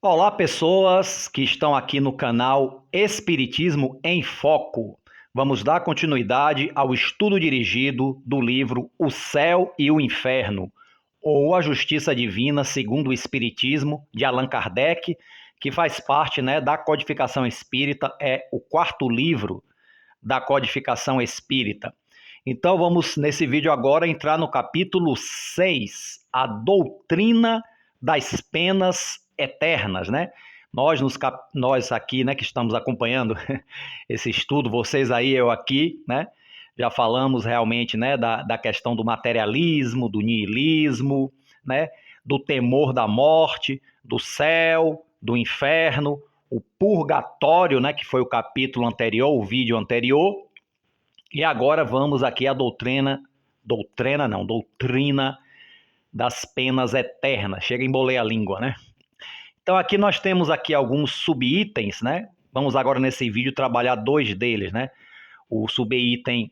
Olá, pessoas que estão aqui no canal Espiritismo em Foco. Vamos dar continuidade ao estudo dirigido do livro O Céu e o Inferno, ou A Justiça Divina segundo o Espiritismo, de Allan Kardec, que faz parte, da codificação espírita, é o quarto livro da codificação espírita. Então vamos, nesse vídeo agora, entrar no capítulo 6, a doutrina das penas eternas, Nós aqui, que estamos acompanhando esse estudo, vocês aí, eu aqui, já falamos realmente, da questão do materialismo, do niilismo, do temor da morte, do céu, do inferno, o purgatório, que foi o capítulo anterior, o vídeo anterior. E agora vamos aqui à doutrina das penas eternas. Chega a embolar a língua, Então aqui nós temos aqui alguns subitens, Vamos agora nesse vídeo trabalhar dois deles, O subitem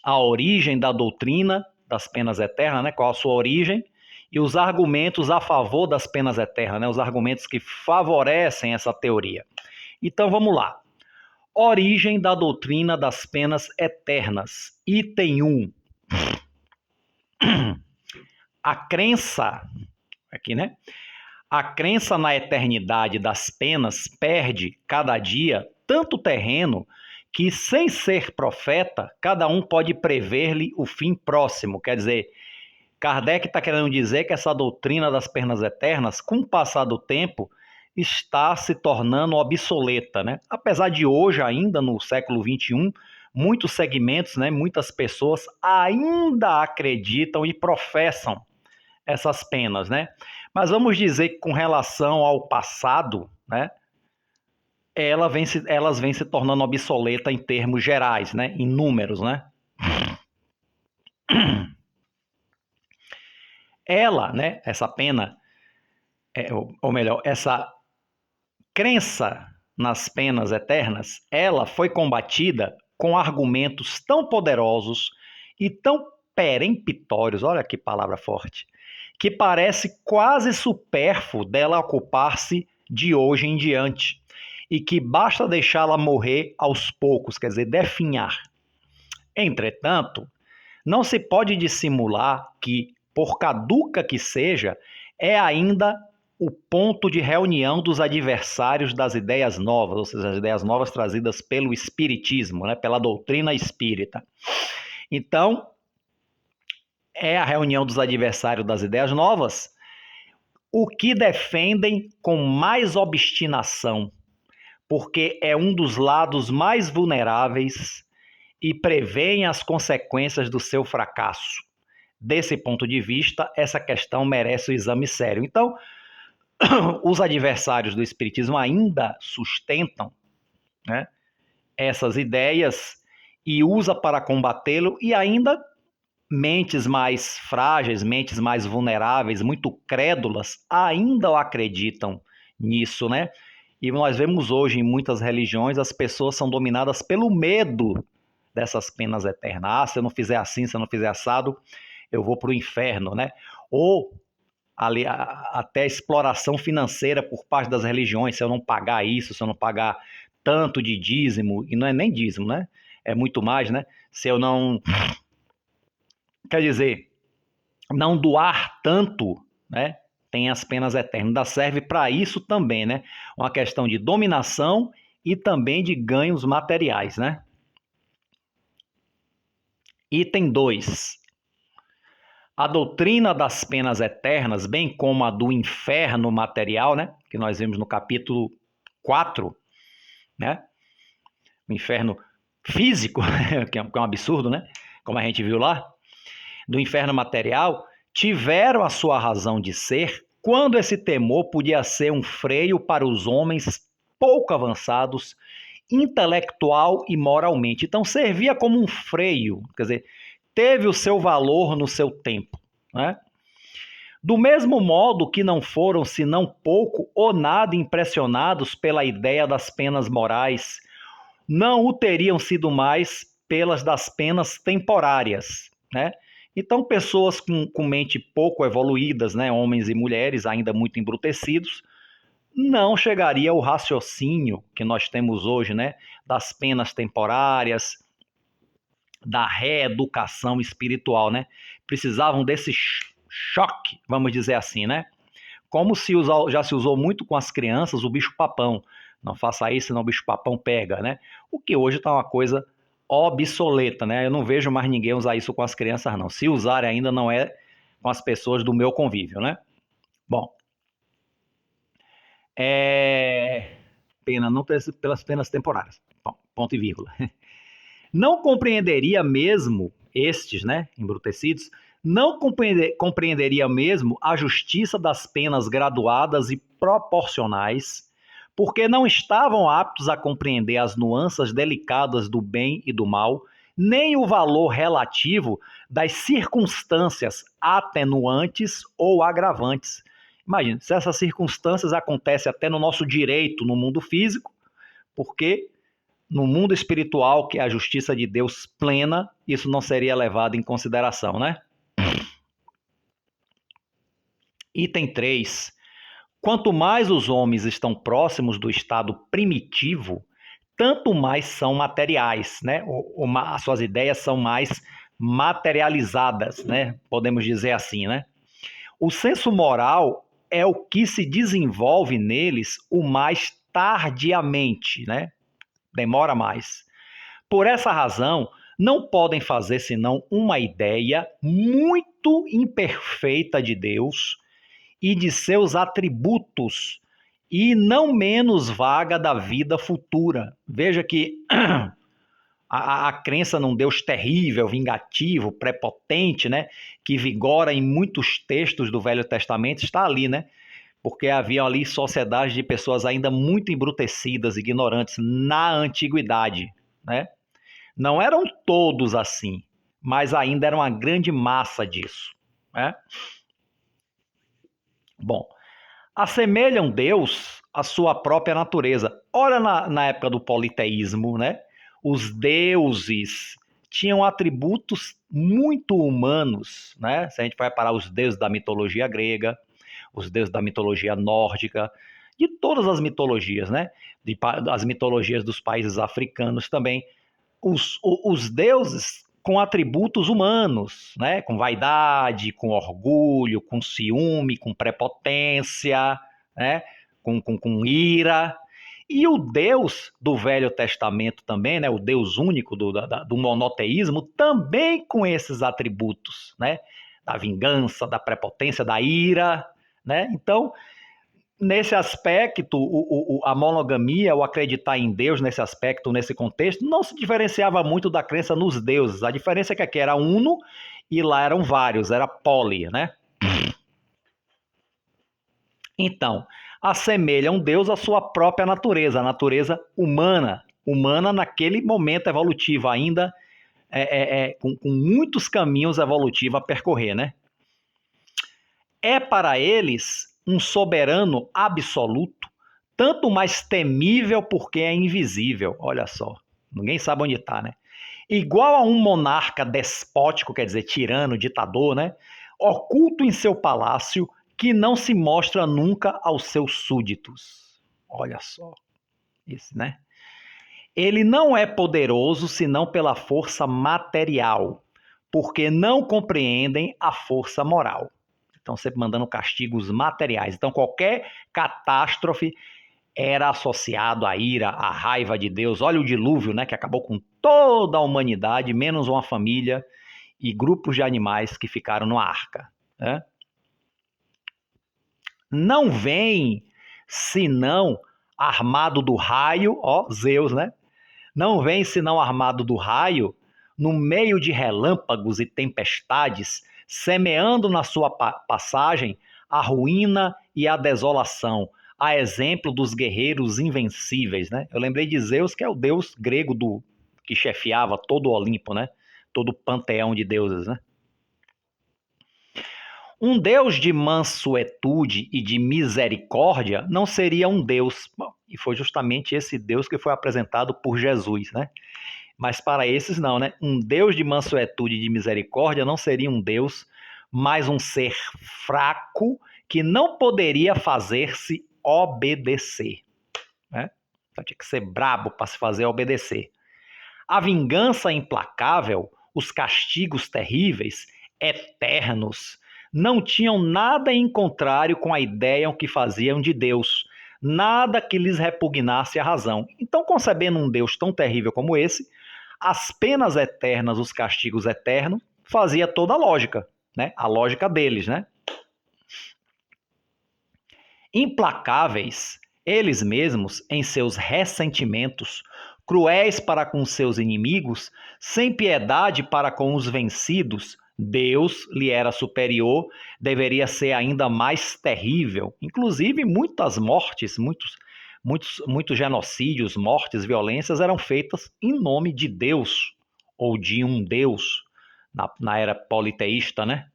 a origem da doutrina das penas eternas, Qual a sua origem, e os argumentos a favor das penas eternas, Os argumentos que favorecem essa teoria. Então vamos lá. Origem da doutrina das penas eternas. Item 1. A crença, A crença na eternidade das penas perde, cada dia, tanto terreno que, sem ser profeta, cada um pode prever-lhe o fim próximo. Quer dizer, Kardec está querendo dizer que essa doutrina das penas eternas, com o passar do tempo, está se tornando obsoleta, Apesar de hoje, ainda no século XXI, muitos segmentos, muitas pessoas ainda acreditam e professam essas penas, Mas vamos dizer que com relação ao passado, elas vêm se tornando obsoleta em termos gerais, em números, Ela, essa pena, ou melhor, essa crença nas penas eternas, ela foi combatida com argumentos tão poderosos e tão peremptórios, olha que palavra forte, que parece quase supérfluo dela ocupar-se de hoje em diante, e que basta deixá-la morrer aos poucos, quer dizer, definhar. Entretanto, não se pode dissimular que, por caduca que seja, é ainda o ponto de reunião dos adversários das ideias novas, ou seja, as ideias novas trazidas pelo espiritismo, pela doutrina espírita. Então, é a reunião dos adversários das ideias novas o que defendem com mais obstinação, porque é um dos lados mais vulneráveis e prevêem as consequências do seu fracasso. Desse ponto de vista, essa questão merece o exame sério. Então, os adversários do espiritismo ainda sustentam, essas ideias e usa para combatê-lo, e ainda mentes mais frágeis, mentes mais vulneráveis, muito crédulas, ainda acreditam nisso, E nós vemos hoje em muitas religiões as pessoas são dominadas pelo medo dessas penas eternas. Ah, se eu não fizer assim, se eu não fizer assado, eu vou para o inferno, Ou ali, até exploração financeira por parte das religiões, se eu não pagar isso, se eu não pagar tanto de dízimo, e não é nem dízimo, É muito mais, Se eu não, quer dizer, não doar tanto, tem as penas eternas. Ainda serve para isso também, Uma questão de dominação e também de ganhos materiais, Item 2. A doutrina das penas eternas, bem como a do inferno material, que nós vimos no capítulo 4, O inferno físico, que é um absurdo, Como a gente viu lá, do inferno material, tiveram a sua razão de ser quando esse temor podia ser um freio para os homens pouco avançados, intelectual e moralmente. Então servia como um freio, quer dizer, teve o seu valor no seu tempo, Do mesmo modo que não foram, senão pouco ou nada impressionados pela ideia das penas morais, não o teriam sido mais pelas das penas temporárias, Então, pessoas com mente pouco evoluídas, homens e mulheres ainda muito embrutecidos, não chegaria ao raciocínio que nós temos hoje, né? Das penas temporárias, da reeducação espiritual, né? Precisavam desse choque, vamos dizer assim, né? Como já se usou muito com as crianças, o bicho-papão. Não faça isso, senão o bicho-papão pega, né? O que hoje está uma coisa obsoleta, né? Eu não vejo mais ninguém usar isso com as crianças, não. Se usarem ainda, não é com as pessoas do meu convívio, né? Bom, pena não ter pelas penas temporárias. Bom, ponto e vírgula. Não compreenderia mesmo estes, né, embrutecidos, não compreenderia mesmo a justiça das penas graduadas e proporcionais, porque não estavam aptos a compreender as nuances delicadas do bem e do mal, nem o valor relativo das circunstâncias atenuantes ou agravantes. Imagina, se essas circunstâncias acontecem até no nosso direito, no mundo físico, porque no mundo espiritual, que é a justiça de Deus plena, isso não seria levado em consideração, né? Item 3. Quanto mais os homens estão próximos do estado primitivo, tanto mais são materiais, né? As suas ideias são mais materializadas, né? Podemos dizer assim, né? O senso moral é o que se desenvolve neles o mais tardiamente, né? Demora mais. Por essa razão, não podem fazer senão uma ideia muito imperfeita de Deus e de seus atributos, e não menos vaga da vida futura. Veja que a crença num Deus terrível, vingativo, prepotente, né, que vigora em muitos textos do Velho Testamento, está ali, né? Porque havia ali sociedades de pessoas ainda muito embrutecidas, ignorantes na antiguidade, né? Não eram todos assim, mas ainda era uma grande massa disso, né? Bom, assemelham Deus à sua própria natureza. Ora, na época do politeísmo, né? Os deuses tinham atributos muito humanos, né? Se a gente vai parar os deuses da mitologia grega, os deuses da mitologia nórdica, de todas as mitologias, né? As mitologias dos países africanos também. Os deuses com atributos humanos, né? Com vaidade, com orgulho, com ciúme, com prepotência, né? Com ira. E o Deus do Velho Testamento também, né? O Deus único do monoteísmo, também com esses atributos, né? Da vingança, da prepotência, da ira, né? Então, nesse aspecto, a monogamia, o acreditar em Deus nesse aspecto, nesse contexto, não se diferenciava muito da crença nos deuses. A diferença é que aqui era uno e lá eram vários, era poli, né? Então, assemelham Deus à sua própria natureza, a natureza humana, humana naquele momento evolutivo ainda, com muitos caminhos evolutivos a percorrer, né? É para eles um soberano absoluto, tanto mais temível porque é invisível. Olha só, ninguém sabe onde está, né? Igual a um monarca despótico, quer dizer, tirano, ditador, né? Oculto em seu palácio, que não se mostra nunca aos seus súditos. Olha só, isso, né? Ele não é poderoso senão pela força material, porque não compreendem a força moral. Estão sempre mandando castigos materiais. Então, qualquer catástrofe era associado à ira, à raiva de Deus. Olha o dilúvio, né, que acabou com toda a humanidade, menos uma família e grupos de animais que ficaram na arca, né? Não vem senão armado do raio, ó, Zeus, né? Não vem senão armado do raio, no meio de relâmpagos e tempestades, semeando na sua passagem a ruína e a desolação, a exemplo dos guerreiros invencíveis, né? Eu lembrei de Zeus, que é o deus grego que chefiava todo o Olimpo, né? Todo o panteão de deuses, né? Um Deus de mansuetude e de misericórdia não seria um Deus. Bom, e foi justamente esse Deus que foi apresentado por Jesus, né? Mas para esses não, né? Um Deus de mansuetude e de misericórdia não seria um Deus, mas um ser fraco que não poderia fazer-se obedecer, né? Então tinha que ser brabo para se fazer obedecer. A vingança implacável, os castigos terríveis, eternos, não tinham nada em contrário com a ideia que faziam de Deus, nada que lhes repugnasse a razão. Então, concebendo um Deus tão terrível como esse, as penas eternas, os castigos eternos, fazia toda a lógica, né? A lógica deles, né? Implacáveis, eles mesmos, em seus ressentimentos, cruéis para com seus inimigos, sem piedade para com os vencidos, Deus lhe era superior, deveria ser ainda mais terrível. Inclusive, muitas mortes, muitos genocídios, mortes, violências eram feitas em nome de Deus, ou de um Deus, na era politeísta, né?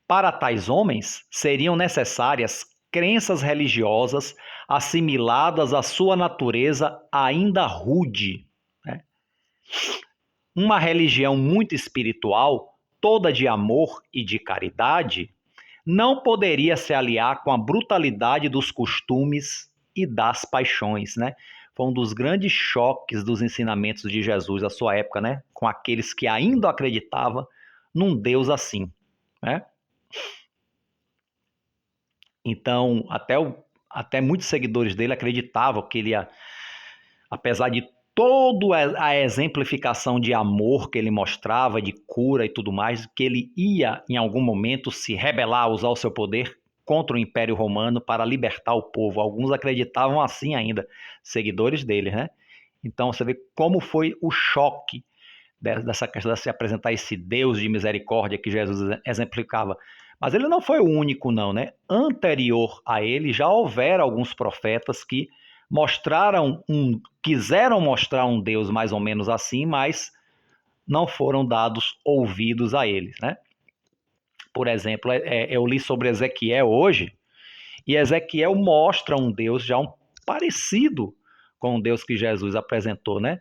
Para tais homens, seriam necessárias crenças religiosas assimiladas à sua natureza ainda rude, né? Uma religião muito espiritual, toda de amor e de caridade, não poderia se aliar com a brutalidade dos costumes e das paixões, né? Foi um dos grandes choques dos ensinamentos de Jesus à sua época, né? Com aqueles que ainda acreditavam num Deus assim, né? Então, até muitos seguidores dele acreditavam que ele ia, apesar de toda a exemplificação de amor que ele mostrava, de cura e tudo mais, que ele ia, em algum momento, se rebelar, usar o seu poder contra o Império Romano para libertar o povo. Alguns acreditavam assim ainda, seguidores dele, né? Então, você vê como foi o choque dessa questão de se apresentar esse Deus de misericórdia que Jesus exemplificava. Mas ele não foi o único, não, né? Anterior a ele já houveram alguns profetas que quiseram mostrar um Deus mais ou menos assim, mas não foram dados ouvidos a eles, né? Por exemplo, eu li sobre Ezequiel hoje, e Ezequiel mostra um Deus já parecido com o Deus que Jesus apresentou, né?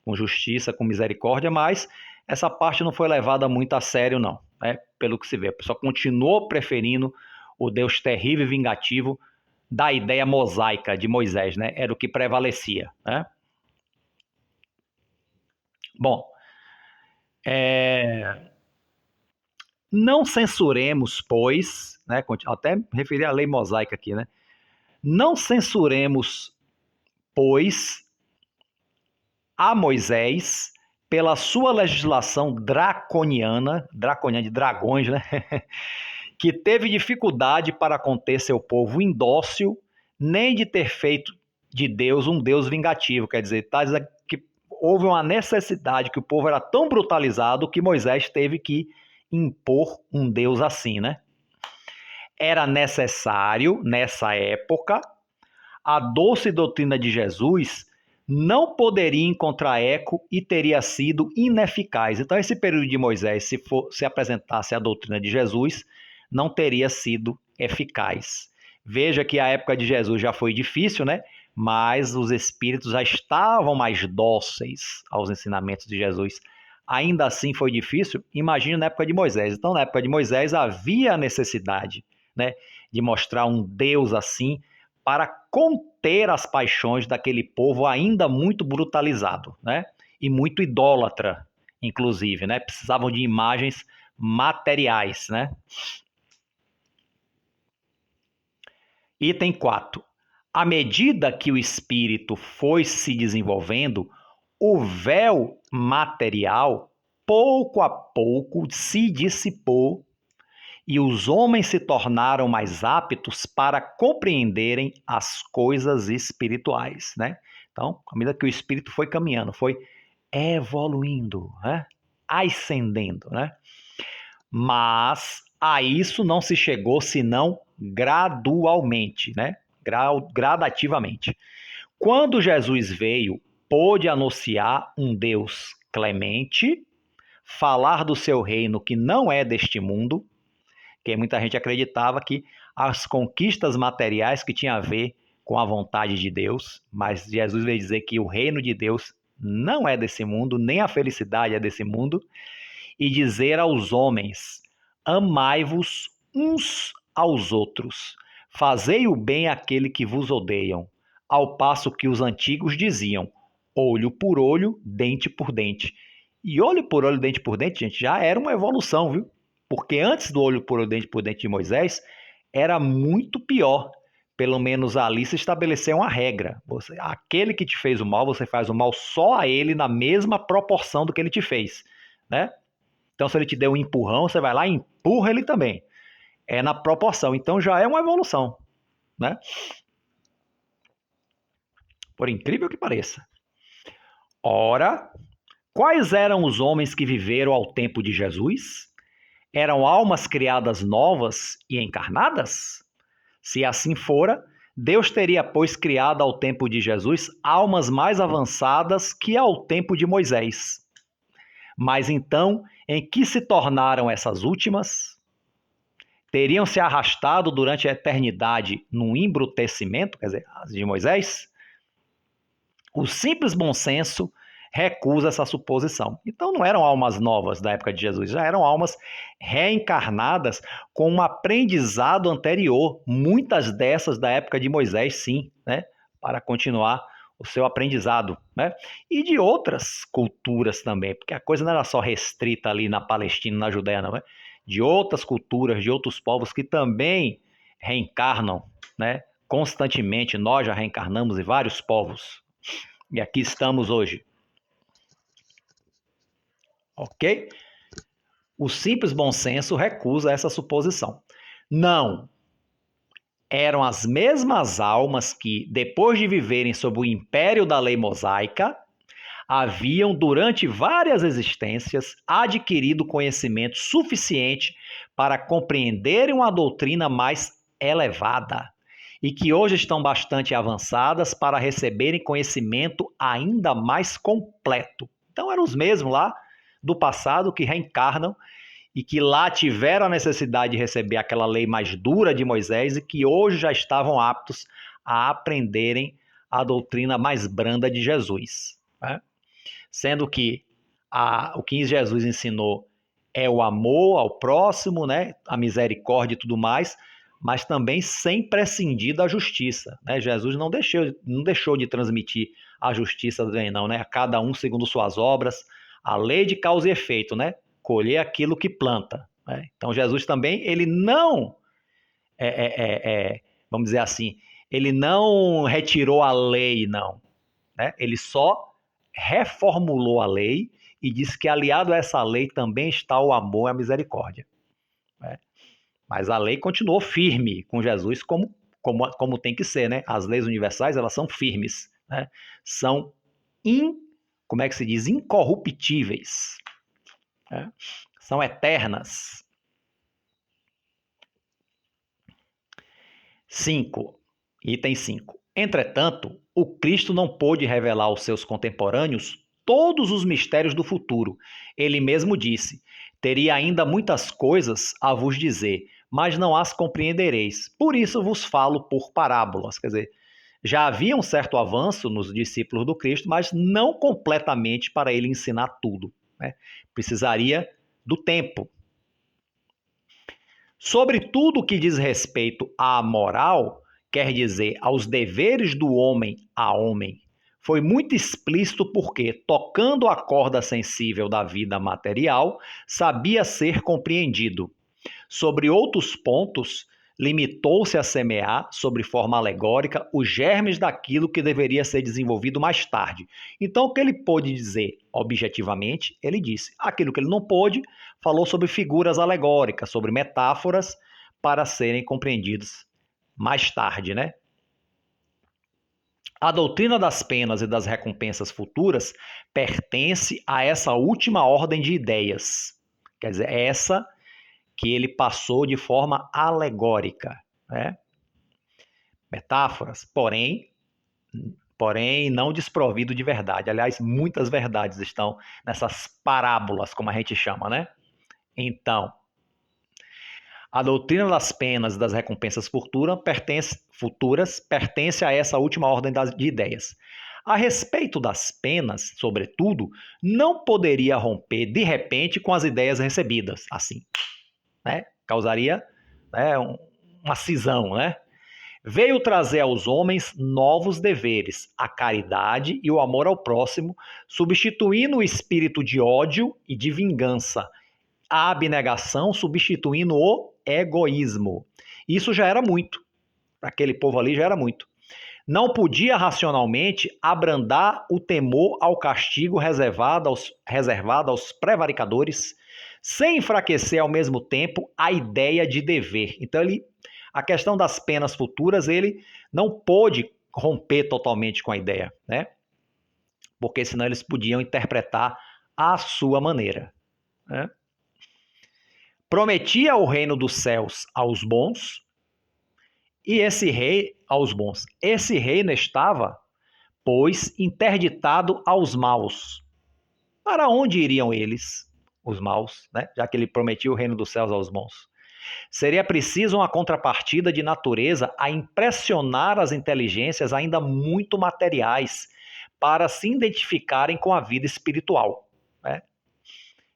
Com justiça, com misericórdia, mas essa parte não foi levada muito a sério, não, né? Pelo que se vê. A pessoa continuou preferindo o Deus terrível e vingativo da ideia mosaica de Moisés, né? Era o que prevalecia, né? Bom, não censuremos, pois, né? Até referi à lei mosaica aqui, né? Não censuremos, pois, a Moisés pela sua legislação draconiana de dragões, né? Que teve dificuldade para conter seu povo indócil, nem de ter feito de Deus um Deus vingativo. Quer dizer, tá dizendo que houve uma necessidade, que o povo era tão brutalizado que Moisés teve que impor um Deus assim, né? Era necessário, nessa época, a doce doutrina de Jesus não poderia encontrar eco e teria sido ineficaz. Então, esse período de Moisés, se apresentasse a doutrina de Jesus, não teria sido eficaz. Veja que a época de Jesus já foi difícil, né? Mas os espíritos já estavam mais dóceis aos ensinamentos de Jesus. Ainda assim foi difícil, imagine na época de Moisés. Então, na época de Moisés havia a necessidade, né, de mostrar um Deus assim para conter as paixões daquele povo ainda muito brutalizado, né? E muito idólatra, inclusive, né? Precisavam de imagens materiais, né? Item 4. À medida que o espírito foi se desenvolvendo, o véu material, pouco a pouco, se dissipou e os homens se tornaram mais aptos para compreenderem as coisas espirituais, né? Então, à medida que o espírito foi caminhando, foi evoluindo, né? Ascendendo, né? Mas a isso não se chegou senão gradualmente, né? Gradativamente. Quando Jesus veio, pôde anunciar um Deus clemente, falar do seu reino que não é deste mundo, que muita gente acreditava que as conquistas materiais que tinham a ver com a vontade de Deus, mas Jesus veio dizer que o reino de Deus não é desse mundo, nem a felicidade é desse mundo, e dizer aos homens: amai-vos uns aos outros, Fazei o bem àquele que vos odeiam, ao passo que os antigos diziam, olho por olho, dente por dente. E olho por olho, dente por dente, gente, já era uma evolução, viu? Porque antes do olho por dente de Moisés, era muito pior. Pelo menos ali se estabeleceu uma regra. Aquele que te fez o mal, você faz o mal só a ele na mesma proporção do que ele te fez, né? Então, se ele te deu um empurrão, você vai lá e empurra ele também. É na proporção. Então, já é uma evolução, né? Por incrível que pareça. Ora, quais eram os homens que viveram ao tempo de Jesus? Eram almas criadas novas e encarnadas? Se assim fora, Deus teria, pois, criado ao tempo de Jesus almas mais avançadas que ao tempo de Moisés. Mas então, em que se tornaram essas últimas? Teriam se arrastado durante a eternidade num embrutecimento, quer dizer, as de Moisés? O simples bom senso recusa essa suposição. Então não eram almas novas da época de Jesus, já eram almas reencarnadas com um aprendizado anterior, muitas dessas da época de Moisés, sim, né, para continuar o seu aprendizado, né? E de outras culturas também, porque a coisa não era só restrita ali na Palestina, na Judéia, não é? De outras culturas, de outros povos que também reencarnam, né? Constantemente, nós já reencarnamos em vários povos. E aqui estamos hoje, ok? O simples bom senso recusa essa suposição. Não. Eram as mesmas almas que, depois de viverem sob o império da lei mosaica, haviam, durante várias existências, adquirido conhecimento suficiente para compreenderem uma doutrina mais elevada e que hoje estão bastante avançadas para receberem conhecimento ainda mais completo. Então, eram os mesmos lá do passado que reencarnam e que lá tiveram a necessidade de receber aquela lei mais dura de Moisés e que hoje já estavam aptos a aprenderem a doutrina mais branda de Jesus, né? Sendo que o que Jesus ensinou é o amor ao próximo, né? A misericórdia e tudo mais, mas também sem prescindir da justiça, né? Jesus não deixou de transmitir a justiça também, não, né? A cada um segundo suas obras, a lei de causa e efeito, né? Colher aquilo que planta, né? Então Jesus também, ele não, vamos dizer assim, ele não retirou a lei, não, né? Ele só reformulou a lei e disse que aliado a essa lei também está o amor e a misericórdia, né? Mas a lei continuou firme com Jesus como tem que ser, né? As leis universais, elas são firmes, né? São, como é que se diz? Incorruptíveis, né? São eternas. 5. Item 5. Entretanto, o Cristo não pôde revelar aos seus contemporâneos todos os mistérios do futuro. Ele mesmo disse: teria ainda muitas coisas a vos dizer, mas não as compreendereis. Por isso vos falo por parábolas. Quer dizer, já havia um certo avanço nos discípulos do Cristo, mas não completamente para ele ensinar tudo, né? Precisaria do tempo. Sobre tudo o que diz respeito à moral, quer dizer, aos deveres do homem a homem, foi muito explícito porque, tocando a corda sensível da vida material, sabia ser compreendido. Sobre outros pontos, limitou-se a semear, sobre forma alegórica, os germes daquilo que deveria ser desenvolvido mais tarde. Então, o que ele pôde dizer objetivamente, ele disse. Aquilo que ele não pôde, falou sobre figuras alegóricas, sobre metáforas para serem compreendidos mais tarde, né? A doutrina das penas e das recompensas futuras pertence a essa última ordem de ideias. Quer dizer, essa que ele passou de forma alegórica, né? Metáforas, porém não desprovido de verdade. Aliás, muitas verdades estão nessas parábolas, como a gente chama, né? Então, a doutrina das penas e das recompensas futuras pertence a essa última ordem de ideias. A respeito das penas, sobretudo, não poderia romper de repente com as ideias recebidas, assim, né? Causaria, né, uma cisão, né? Veio trazer aos homens novos deveres, a caridade e o amor ao próximo, substituindo o espírito de ódio e de vingança, a abnegação substituindo o egoísmo. Isso já era muito. Para aquele povo ali já era muito. Não podia racionalmente abrandar o temor ao castigo reservado aos prevaricadores, sem enfraquecer ao mesmo tempo a ideia de dever. Então, a questão das penas futuras, ele não pôde romper totalmente com a ideia, né? Porque senão eles podiam interpretar à sua maneira, né? Prometia o reino dos céus aos bons, e esse rei aos bons. Esse reino estava, pois, interditado aos maus. Para onde iriam eles, os maus, né? Já que ele prometia o reino dos céus aos bons? Seria preciso uma contrapartida de natureza a impressionar as inteligências ainda muito materiais para se identificarem com a vida espiritual, né?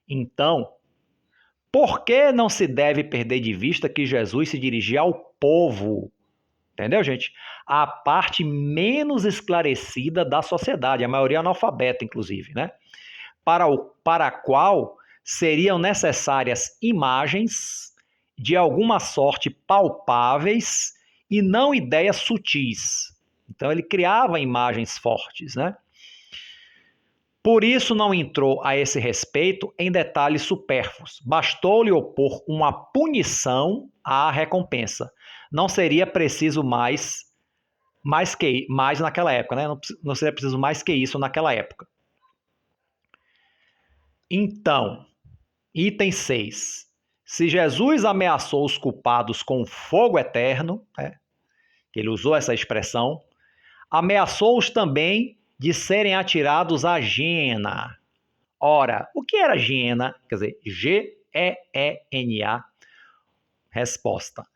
Então, por que não se deve perder de vista que Jesus se dirigia ao povo? Entendeu, gente? A parte menos esclarecida da sociedade, a maioria analfabeta, inclusive, né? Para a qual seriam necessárias imagens de alguma sorte palpáveis e não ideias sutis. Então ele criava imagens fortes, né? Por isso não entrou a esse respeito em detalhes supérfluos. Bastou-lhe opor uma punição à recompensa. Não seria preciso mais naquela época, né? Não seria preciso mais que isso naquela época. Então, item 6. Se Jesus ameaçou os culpados com fogo eterno, né? Ele usou essa expressão, ameaçou-os também de serem atirados à Gêena. Ora, o que era Gêena? Quer dizer, Geena. Resposta: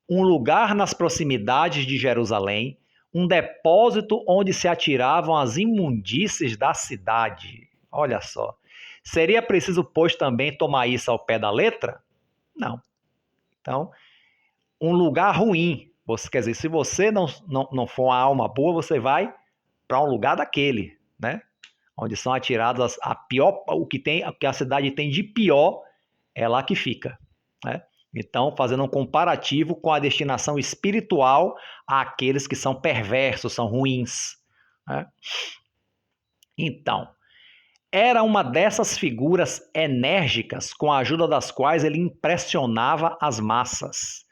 um lugar nas proximidades de Jerusalém, um depósito onde se atiravam as imundícies da cidade. Olha só. Seria preciso, pois, também tomar isso ao pé da letra? Não. Então, um lugar ruim. Quer dizer, se você não for uma alma boa, você vai para um lugar daquele, né? Onde são atiradas o que a cidade tem de pior, é lá que fica, né? Então, fazendo um comparativo com a destinação espiritual àqueles que são perversos, são ruins, né? Então, era uma dessas figuras enérgicas com a ajuda das quais ele impressionava as massas.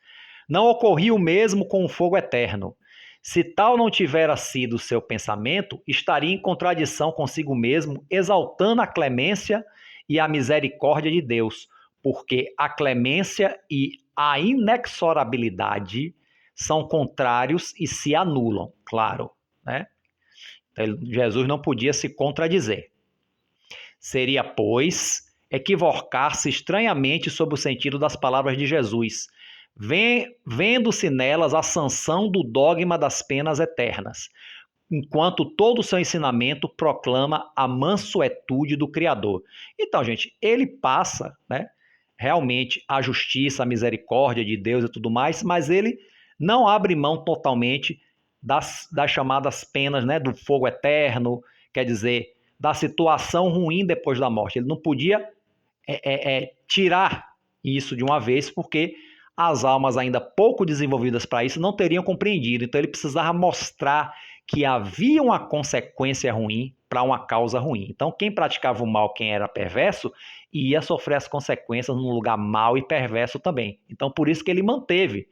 Não ocorria o mesmo com o fogo eterno. Se tal não tivera sido seu pensamento, estaria em contradição consigo mesmo, exaltando a clemência e a misericórdia de Deus, porque a clemência e a inexorabilidade são contrários e se anulam, claro, né? Jesus não podia se contradizer. Seria, pois, equivocar-se estranhamente sobre o sentido das palavras de Jesus, vendo-se nelas a sanção do dogma das penas eternas, enquanto todo o seu ensinamento proclama a mansuetude do Criador. Então, gente, ele passa, né, realmente a justiça, a misericórdia de Deus e tudo mais, mas ele não abre mão totalmente das chamadas penas, né, do fogo eterno, quer dizer, da situação ruim depois da morte. Ele não podia tirar isso de uma vez, porque as almas ainda pouco desenvolvidas para isso não teriam compreendido. Então ele precisava mostrar que havia uma consequência ruim para uma causa ruim. Então quem praticava o mal, quem era perverso, ia sofrer as consequências num lugar mau e perverso também. Então por isso que ele manteve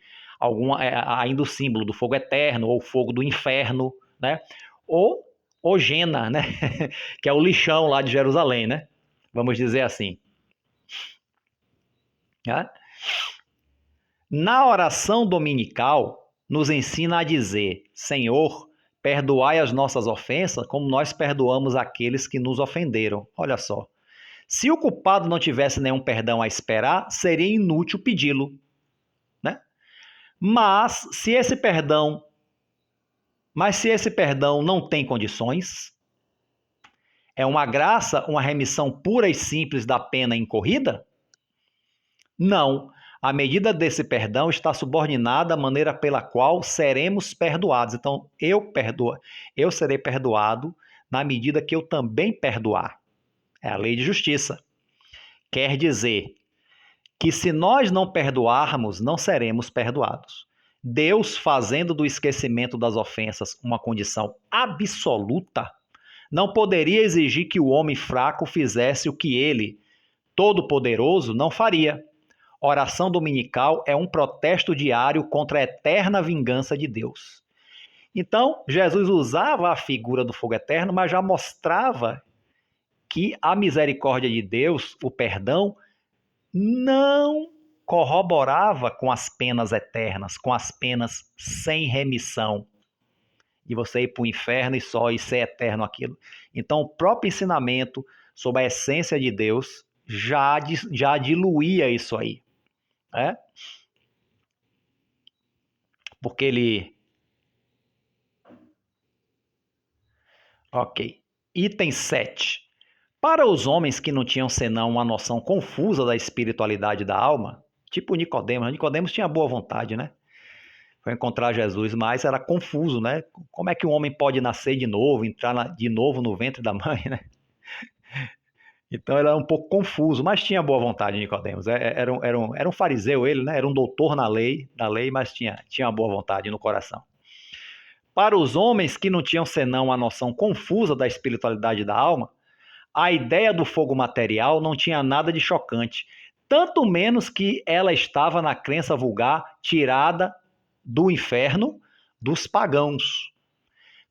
ainda o símbolo do fogo eterno, ou fogo do inferno, né? Ou Gêena, né? Que é o lixão lá de Jerusalém, né? Vamos dizer assim. Na oração dominical, nos ensina a dizer: Senhor, perdoai as nossas ofensas, como nós perdoamos aqueles que nos ofenderam. Olha só. Se o culpado não tivesse nenhum perdão a esperar, seria inútil pedi-lo, né? Mas se esse perdão não tem condições, é uma graça, uma remissão pura e simples da pena incorrida? Não. A medida desse perdão está subordinada à maneira pela qual seremos perdoados. Então, eu serei perdoado na medida que eu também perdoar. É a lei de justiça. Quer dizer que se nós não perdoarmos, não seremos perdoados. Deus, fazendo do esquecimento das ofensas uma condição absoluta, não poderia exigir que o homem fraco fizesse o que ele, todo-poderoso, não faria. Oração dominical é um protesto diário contra a eterna vingança de Deus. Então, Jesus usava a figura do fogo eterno, mas já mostrava que a misericórdia de Deus, o perdão, não corroborava com as penas eternas, com as penas sem remissão, de você ir para o inferno e ser eterno aquilo. Então, o próprio ensinamento sobre a essência de Deus já diluía isso aí. Né? Porque ele... Ok. Item 7. Para os homens que não tinham senão uma noção confusa da espiritualidade da alma, tipo Nicodemos. Nicodemos tinha boa vontade, né? Foi encontrar Jesus, mas era confuso, né? Como é que um homem pode nascer de novo, entrar de novo no ventre da mãe, né? Então ele era um pouco confuso, mas tinha boa vontade, Nicodemos. Era um fariseu ele, né? Era um doutor na lei, mas tinha boa vontade no coração. Para os homens que não tinham senão a noção confusa da espiritualidade da alma, a ideia do fogo material não tinha nada de chocante, tanto menos que ela estava na crença vulgar tirada do inferno dos pagãos,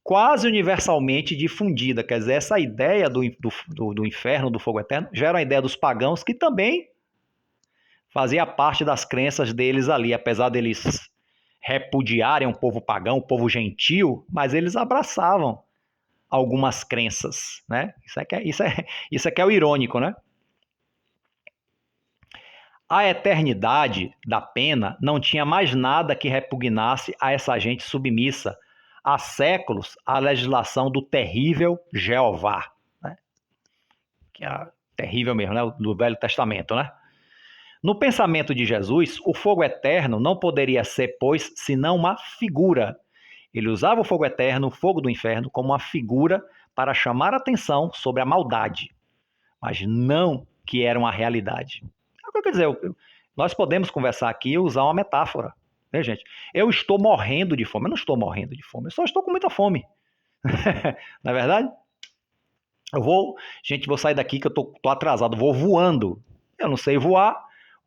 quase universalmente difundida. Quer dizer, essa ideia do inferno, do fogo eterno, já era uma ideia dos pagãos que também fazia parte das crenças deles ali, apesar deles repudiarem um povo pagão, um povo gentil, mas eles abraçavam algumas crenças, né? Isso é que é o irônico, né? A eternidade da pena não tinha mais nada que repugnasse a essa gente submissa há séculos à legislação do terrível Jeová, né? Que é terrível mesmo, né? Do Velho Testamento, né? No pensamento de Jesus, o fogo eterno não poderia ser, pois, senão uma figura. Ele usava o fogo eterno, o fogo do inferno, como uma figura para chamar a atenção sobre a maldade, mas não que era uma realidade. Quer dizer, nós podemos conversar aqui e usar uma metáfora, né, gente? Eu estou morrendo de fome. Eu não estou morrendo de fome, eu só estou com muita fome. Não é verdade? Vou sair daqui que eu tô atrasado, vou voando. Eu não sei voar.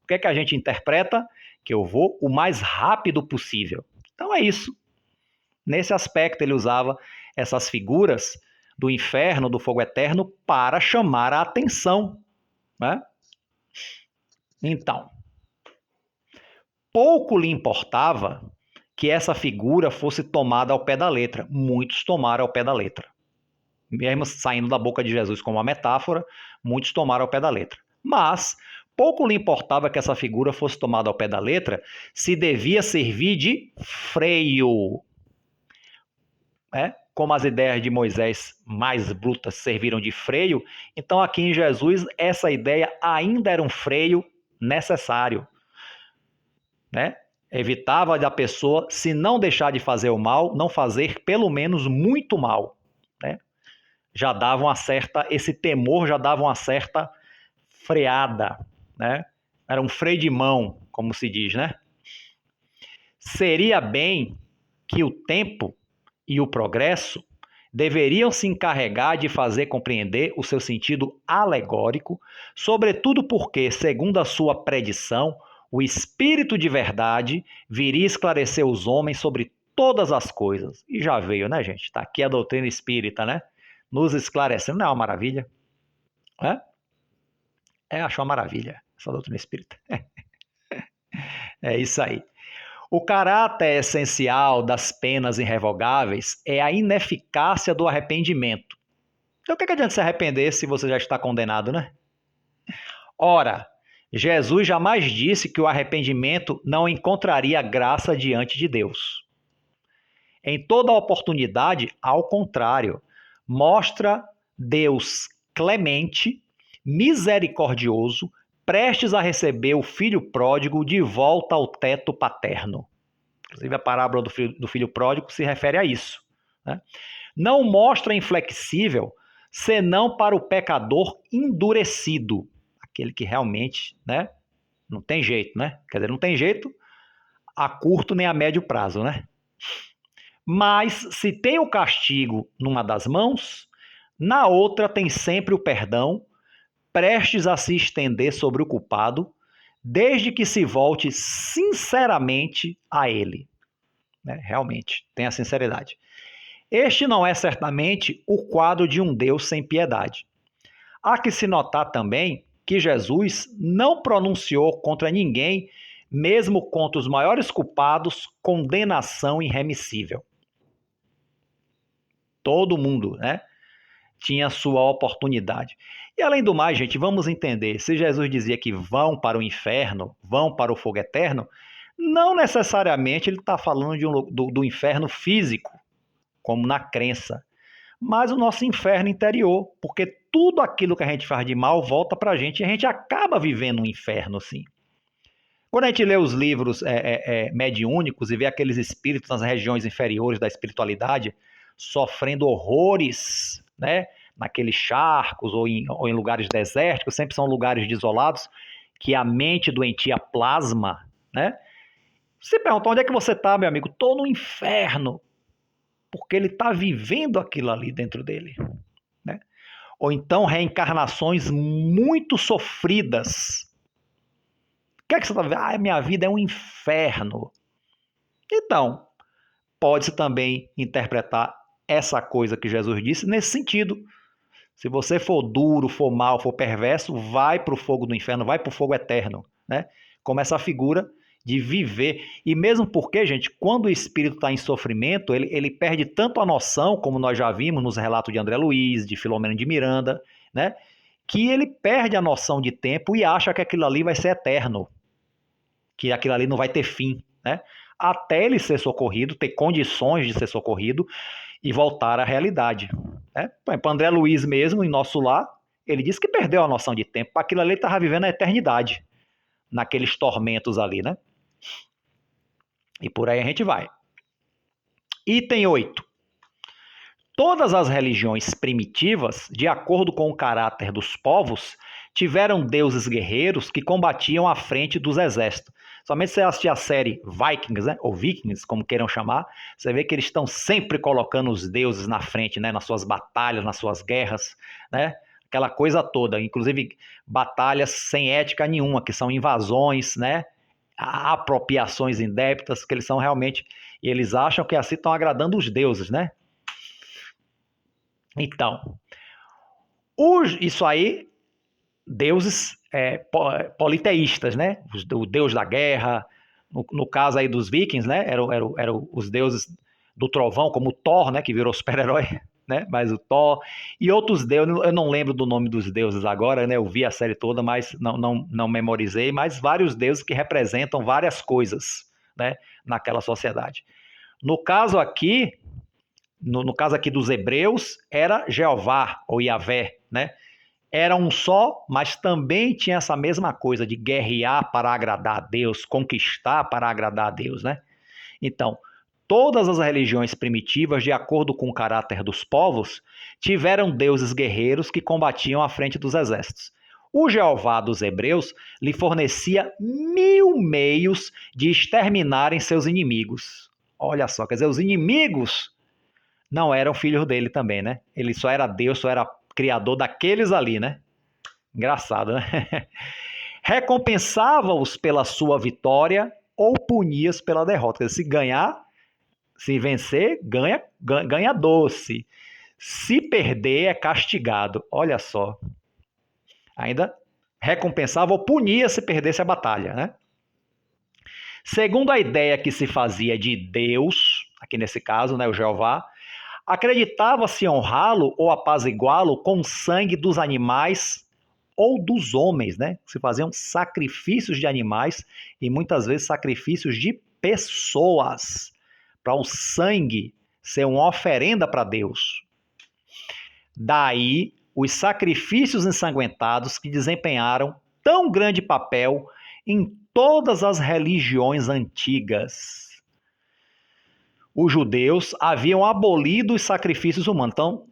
O que é que a gente interpreta? Que eu vou o mais rápido possível. Então é isso. Nesse aspecto ele usava essas figuras do inferno, do fogo eterno, para chamar a atenção, né? Então, pouco lhe importava que essa figura fosse tomada ao pé da letra. Muitos tomaram ao pé da letra. Mesmo saindo da boca de Jesus como uma metáfora, muitos tomaram ao pé da letra. Mas pouco lhe importava que essa figura fosse tomada ao pé da letra, se devia servir de freio. Como as ideias de Moisés mais brutas serviram de freio, então aqui em Jesus essa ideia ainda era um freio necessário, né? Evitava da pessoa, se não deixar de fazer o mal, não fazer pelo menos muito mal, né? Já dava esse temor já dava uma certa freada, né? Era um freio de mão, como se diz, né? Seria bem que o tempo e o progresso deveriam se encarregar de fazer compreender o seu sentido alegórico, sobretudo porque, segundo a sua predição, o Espírito de verdade viria esclarecer os homens sobre todas as coisas. E já veio, né, gente? Está aqui a doutrina espírita, né? Nos esclarecendo. Não é uma maravilha? Acho uma maravilha essa doutrina espírita. É isso aí. O caráter essencial das penas irrevogáveis é a ineficácia do arrependimento. Então, o que adianta se arrepender se você já está condenado, né? Ora, Jesus jamais disse que o arrependimento não encontraria graça diante de Deus. Em toda oportunidade, ao contrário, mostra Deus clemente, misericordioso, prestes a receber o filho pródigo de volta ao teto paterno. Inclusive, a parábola do filho pródigo se refere a isso, né? Não mostra inflexível, senão para o pecador endurecido, aquele que realmente, né, não tem jeito, né? Quer dizer, não tem jeito a curto nem a médio prazo, né? Mas se tem o castigo numa das mãos, na outra tem sempre o perdão, prestes a se estender sobre o culpado, desde que se volte sinceramente a ele. Né? Realmente, tenha sinceridade. Este não é certamente o quadro de um Deus sem piedade. Há que se notar também que Jesus não pronunciou contra ninguém, mesmo contra os maiores culpados, condenação irremissível. Todo mundo, né, tinha sua oportunidade. E além do mais, gente, vamos entender, se Jesus dizia que vão para o inferno, vão para o fogo eterno, não necessariamente ele está falando do inferno físico, como na crença, mas o nosso inferno interior, porque tudo aquilo que a gente faz de mal volta para a gente e a gente acaba vivendo um inferno, sim. Quando a gente lê os livros mediúnicos e vê aqueles espíritos nas regiões inferiores da espiritualidade sofrendo horrores, né, naqueles charcos ou em lugares desérticos, sempre são lugares desolados, que a mente doentia plasma, né? Você pergunta, onde é que você está, meu amigo? Estou no inferno, porque ele está vivendo aquilo ali dentro dele, né? Ou então reencarnações muito sofridas. O que é que você está vendo? Ah, minha vida é um inferno. Então, pode-se também interpretar essa coisa que Jesus disse nesse sentido. Se você for duro, for mal, for perverso, vai para o fogo do inferno, vai para o fogo eterno, né? Como essa figura de viver. E mesmo porque, gente, quando o espírito está em sofrimento, ele perde tanto a noção, como nós já vimos nos relatos de André Luiz, de Filomeno de Miranda, né? Que ele perde a noção de tempo e acha que aquilo ali vai ser eterno, que aquilo ali não vai ter fim, né? Até ele ser socorrido, ter condições de ser socorrido e voltar à realidade, né? Por exemplo, André Luiz mesmo, em Nosso Lar, ele disse que perdeu a noção de tempo, aquilo ali ele estava vivendo a eternidade, naqueles tormentos ali, né? E por aí a gente vai. Item 8. Todas as religiões primitivas, de acordo com o caráter dos povos, tiveram deuses guerreiros que combatiam à frente dos exércitos. Somente se você assistir a série Vikings, né, ou Vikings, como queiram chamar, você vê que eles estão sempre colocando os deuses na frente, né, nas suas batalhas, nas suas guerras, né, aquela coisa toda, inclusive batalhas sem ética nenhuma, que são invasões, né, apropriações indébitas, que eles são realmente, e eles acham que assim estão agradando os deuses, né? Então, isso aí, deuses politeístas, né? O deus da guerra, no caso aí dos vikings, né? Eram os deuses do trovão, como o Thor, né? Que virou super-herói, né? Mas o Thor e outros deuses, eu não lembro do nome dos deuses agora, né? Eu vi a série toda, mas não memorizei, mas vários deuses que representam várias coisas, né? Naquela sociedade. No caso aqui dos hebreus, era Jeová ou Yahvé, né? Era um só, mas também tinha essa mesma coisa de guerrear para agradar a Deus, conquistar para agradar a Deus, né? Então, todas as religiões primitivas, de acordo com o caráter dos povos, tiveram deuses guerreiros que combatiam à frente dos exércitos. O Jeová dos hebreus lhe fornecia 1000 meios de exterminarem seus inimigos. Olha só, quer dizer, os inimigos não eram filhos dele também, né? Ele só era Deus, só era criador daqueles ali, né? Engraçado, né? Recompensava-os pela sua vitória ou punia-os pela derrota. Se ganhar, se vencer, ganha doce. Se perder, é castigado. Olha só. Ainda recompensava ou punia se perdesse a batalha, né? Segundo a ideia que se fazia de Deus, aqui nesse caso, né, o Jeová, acreditava-se honrá-lo ou apaziguá-lo com o sangue dos animais ou dos homens, né? Se faziam sacrifícios de animais e muitas vezes sacrifícios de pessoas, para o sangue ser uma oferenda para Deus. Daí os sacrifícios ensanguentados que desempenharam tão grande papel em todas as religiões antigas. Os judeus haviam abolido os sacrifícios humanos. Então,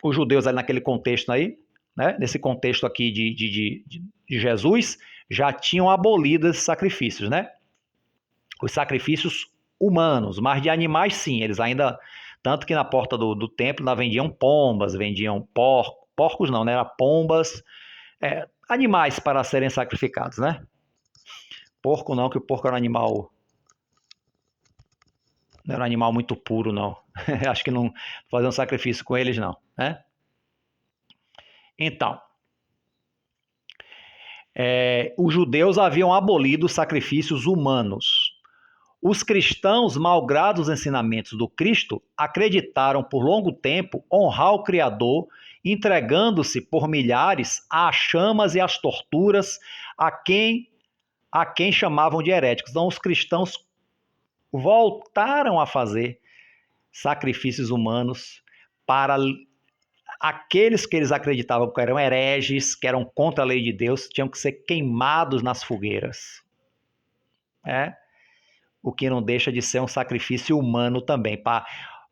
os judeus ali naquele contexto aí, né, nesse contexto aqui de Jesus, já tinham abolido esses sacrifícios, né? Os sacrifícios humanos, mas de animais sim, eles ainda, tanto que na porta do templo ainda vendiam pombas, vendiam porcos não, né? Era pombas, animais para serem sacrificados, né? Porco não, que o porco era um animal, não era um animal muito puro não. Acho que não fazer um sacrifício com eles não, né? Então, os judeus haviam abolido os sacrifícios humanos. Os cristãos, malgrado os ensinamentos do Cristo, acreditaram por longo tempo honrar o Criador, entregando-se por milhares às chamas e às torturas a quem chamavam de heréticos. Então, os cristãos voltaram a fazer sacrifícios humanos para aqueles que eles acreditavam que eram hereges, que eram contra a lei de Deus, tinham que ser queimados nas fogueiras. O que não deixa de ser um sacrifício humano também.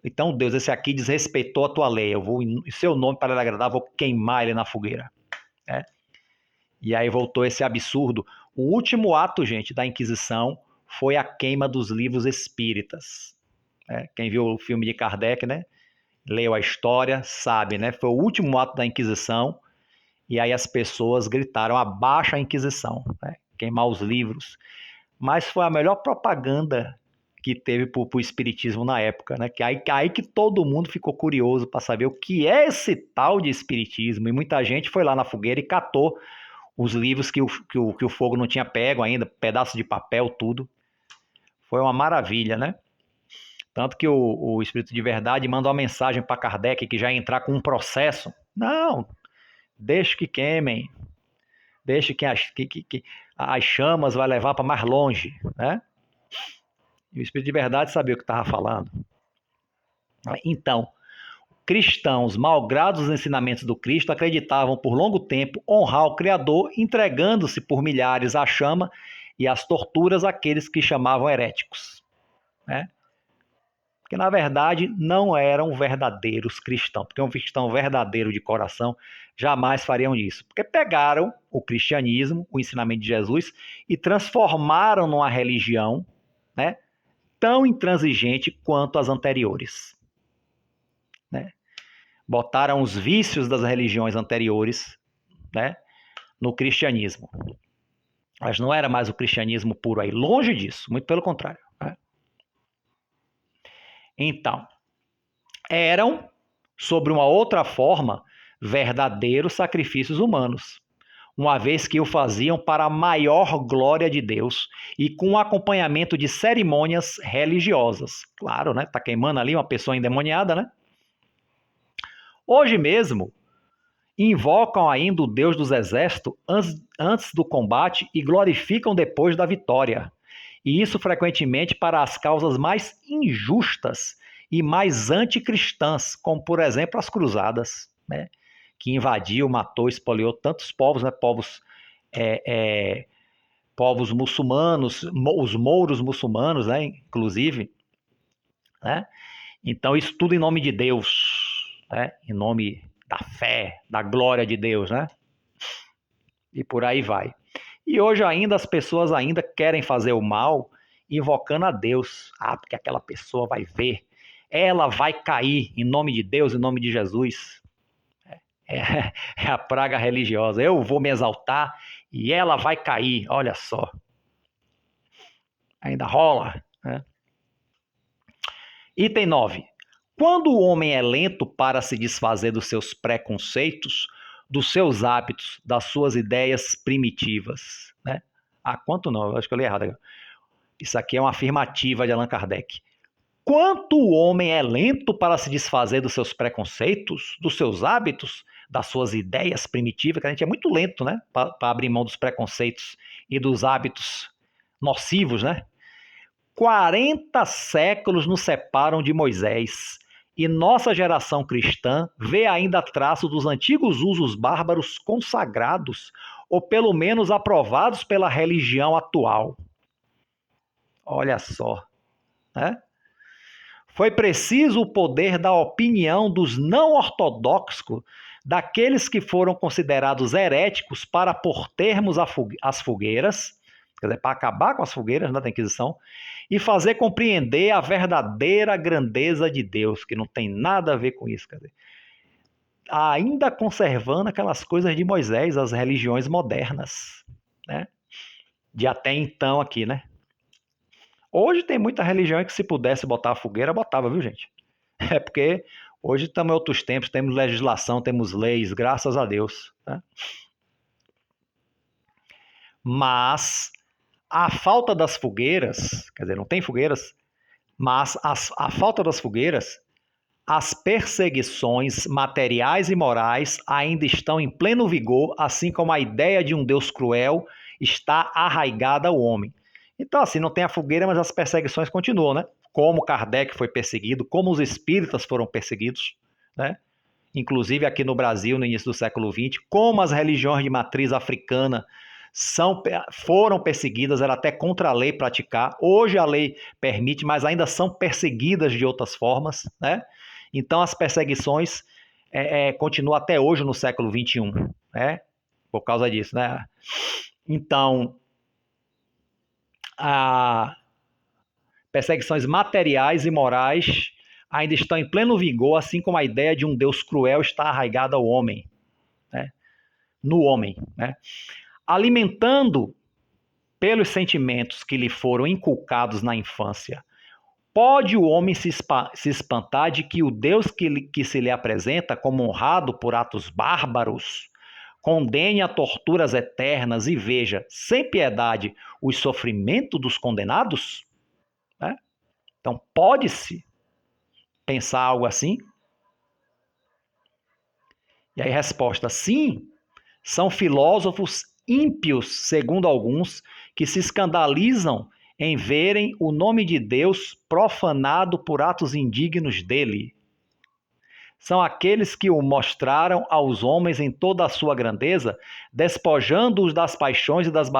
Então, Deus, esse aqui desrespeitou a tua lei, eu vou, em seu nome, para lhe agradar, vou queimar ele na fogueira. E aí voltou esse absurdo. O último ato, gente, da Inquisição foi a queima dos livros espíritas. Quem viu o filme de Kardec, né? Leu a história, sabe, né? Foi o último ato da Inquisição, e aí as pessoas gritaram, abaixa a Inquisição, né? Queimar os livros. Mas foi a melhor propaganda que teve para o espiritismo na época, né? Que aí que todo mundo ficou curioso para saber o que é esse tal de espiritismo, e muita gente foi lá na fogueira e catou os livros que o fogo não tinha pego ainda, pedaço de papel, tudo. Foi uma maravilha, né? Tanto que o Espírito de Verdade mandou uma mensagem para Kardec que já ia entrar com um processo. Não, deixe que queimem, deixe que as chamas vai levar para mais longe, né? E o Espírito de Verdade sabia o que estava falando. Então, cristãos, malgrados os ensinamentos do Cristo, acreditavam por longo tempo honrar o Criador, entregando-se por milhares à chama e às torturas àqueles que chamavam heréticos, né? Porque, na verdade, não eram verdadeiros cristãos. Porque um cristão verdadeiro de coração jamais fariam isso. Porque pegaram o cristianismo, o ensinamento de Jesus, e transformaram numa religião, né, tão intransigente quanto as anteriores. Né? Botaram os vícios das religiões anteriores, né, no cristianismo. Mas não era mais o cristianismo puro aí. Longe disso, muito pelo contrário. Né? Então, eram, sobre uma outra forma, verdadeiros sacrifícios humanos, uma vez que o faziam para a maior glória de Deus e com acompanhamento de cerimônias religiosas. Claro, né? Tá queimando ali uma pessoa endemoniada, né? Hoje mesmo, invocam ainda o Deus dos exércitos antes do combate e glorificam depois da vitória. E isso frequentemente para as causas mais injustas e mais anticristãs, como por exemplo as cruzadas, né? Que invadiu, matou, espoliou tantos povos, né? Povos muçulmanos, os mouros muçulmanos, né? Inclusive, né? Então isso tudo em nome de Deus, né? Em nome da fé, da glória de Deus, né? E por aí vai. E hoje ainda as pessoas ainda querem fazer o mal invocando a Deus. Porque aquela pessoa vai ver. Ela vai cair em nome de Deus, em nome de Jesus. É a praga religiosa. Eu vou me exaltar e ela vai cair. Olha só. Ainda rola. Né? Item 9. Quando o homem é lento para se desfazer dos seus preconceitos, dos seus hábitos, das suas ideias primitivas. Né? Quanto não? Eu acho que eu li errado. Isso aqui é uma afirmativa de Allan Kardec. Quanto o homem é lento para se desfazer dos seus preconceitos, dos seus hábitos, das suas ideias primitivas, que a gente é muito lento, né? Para abrir mão dos preconceitos e dos hábitos nocivos, né? 40 séculos nos separam de Moisés. E nossa geração cristã vê ainda traço dos antigos usos bárbaros consagrados ou pelo menos aprovados pela religião atual. Olha só, né? Foi preciso o poder da opinião dos não ortodoxos, daqueles que foram considerados heréticos, para pôr termos às fogueiras, quer dizer, para acabar com as fogueiras da Inquisição, e fazer compreender a verdadeira grandeza de Deus, que não tem nada a ver com isso, quer dizer, ainda conservando aquelas coisas de Moisés, as religiões modernas, né? De até então aqui, né? Hoje tem muita religião que, se pudesse botar a fogueira, botava, viu, gente? É porque hoje estamos em outros tempos, temos legislação, temos leis, graças a Deus, né? Mas a falta das fogueiras, quer dizer, não tem fogueiras, mas a falta das fogueiras, as perseguições materiais e morais ainda estão em pleno vigor, assim como a ideia de um Deus cruel está arraigada ao homem. Então, assim, não tem a fogueira, mas as perseguições continuam, né? Como Kardec foi perseguido, como os espíritas foram perseguidos, né? Inclusive aqui no Brasil, no início do século XX, como as religiões de matriz africana foram perseguidas, era até contra a lei praticar. Hoje a lei permite, mas ainda são perseguidas de outras formas, né? Então as perseguições continuam até hoje no século XXI, né? Por causa disso, né? Então, a perseguições materiais e morais ainda estão em pleno vigor, assim como a ideia de um Deus cruel está arraigada ao homem, né? No homem, né? Alimentando pelos sentimentos que lhe foram inculcados na infância, pode o homem se espantar de que o Deus que se lhe apresenta como honrado por atos bárbaros condene a torturas eternas e veja, sem piedade, os sofrimentos dos condenados? Né? Então, pode-se pensar algo assim? E aí, resposta: sim, são filósofos ímpios, segundo alguns, que se escandalizam em verem o nome de Deus profanado por atos indignos dele. São aqueles que o mostraram aos homens em toda a sua grandeza, despojando-os das paixões e das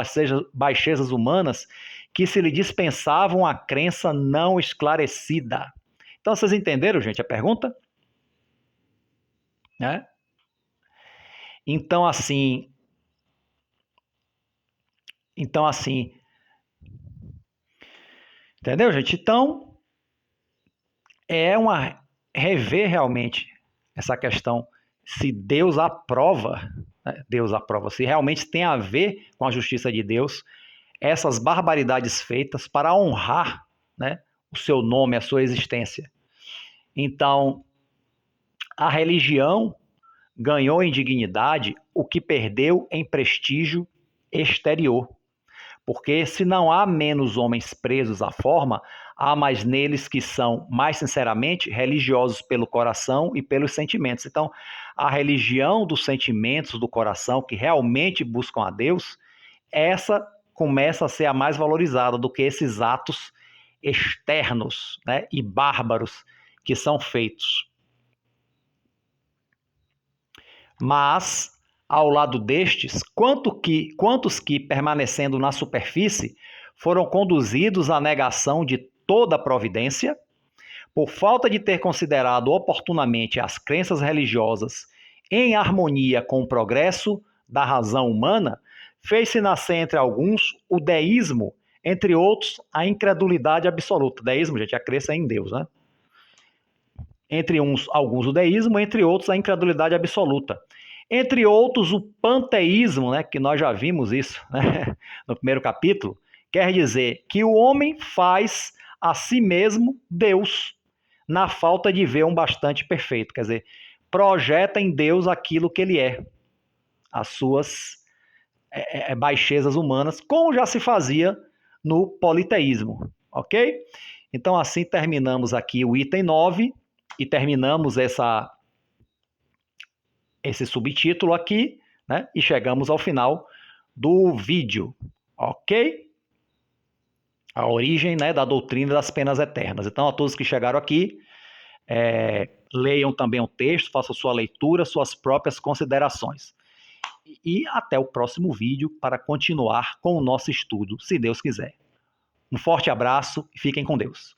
baixezas humanas, que se lhe dispensavam a crença não esclarecida. Então, vocês entenderam, gente, a pergunta? Né? Então, assim, entendeu, gente? Então, rever realmente essa questão, se Deus aprova, né? Deus aprova, se realmente tem a ver com a justiça de Deus, essas barbaridades feitas para honrar, né, o seu nome, a sua existência. Então, a religião ganhou em dignidade o que perdeu em prestígio exterior. Porque se não há menos homens presos à forma, há mais neles que são, mais sinceramente, religiosos pelo coração e pelos sentimentos. Então, a religião dos sentimentos, do coração, que realmente buscam a Deus, essa começa a ser a mais valorizada do que esses atos externos, né, e bárbaros que são feitos. Mas, ao lado destes, quantos que, permanecendo na superfície, foram conduzidos à negação de toda a providência, por falta de ter considerado oportunamente as crenças religiosas em harmonia com o progresso da razão humana, fez-se nascer entre alguns o deísmo, entre outros a incredulidade absoluta. Deísmo, gente, é a crença em Deus, né? Entre alguns o deísmo, entre outros a incredulidade absoluta. Entre outros o panteísmo, né, que nós já vimos isso, né, no primeiro capítulo, quer dizer que o homem faz a si mesmo Deus, na falta de ver um bastante perfeito, quer dizer, projeta em Deus aquilo que ele é, as suas baixezas humanas, como já se fazia no politeísmo, ok? Então assim terminamos aqui o item 9 e terminamos esse subtítulo aqui, né? E chegamos ao final do vídeo, ok? A origem, né, da doutrina das penas eternas. Então, a todos que chegaram aqui, leiam também o texto, façam sua leitura, suas próprias considerações. e até o próximo vídeo para continuar com o nosso estudo, se Deus quiser. Um forte abraço e fiquem com Deus.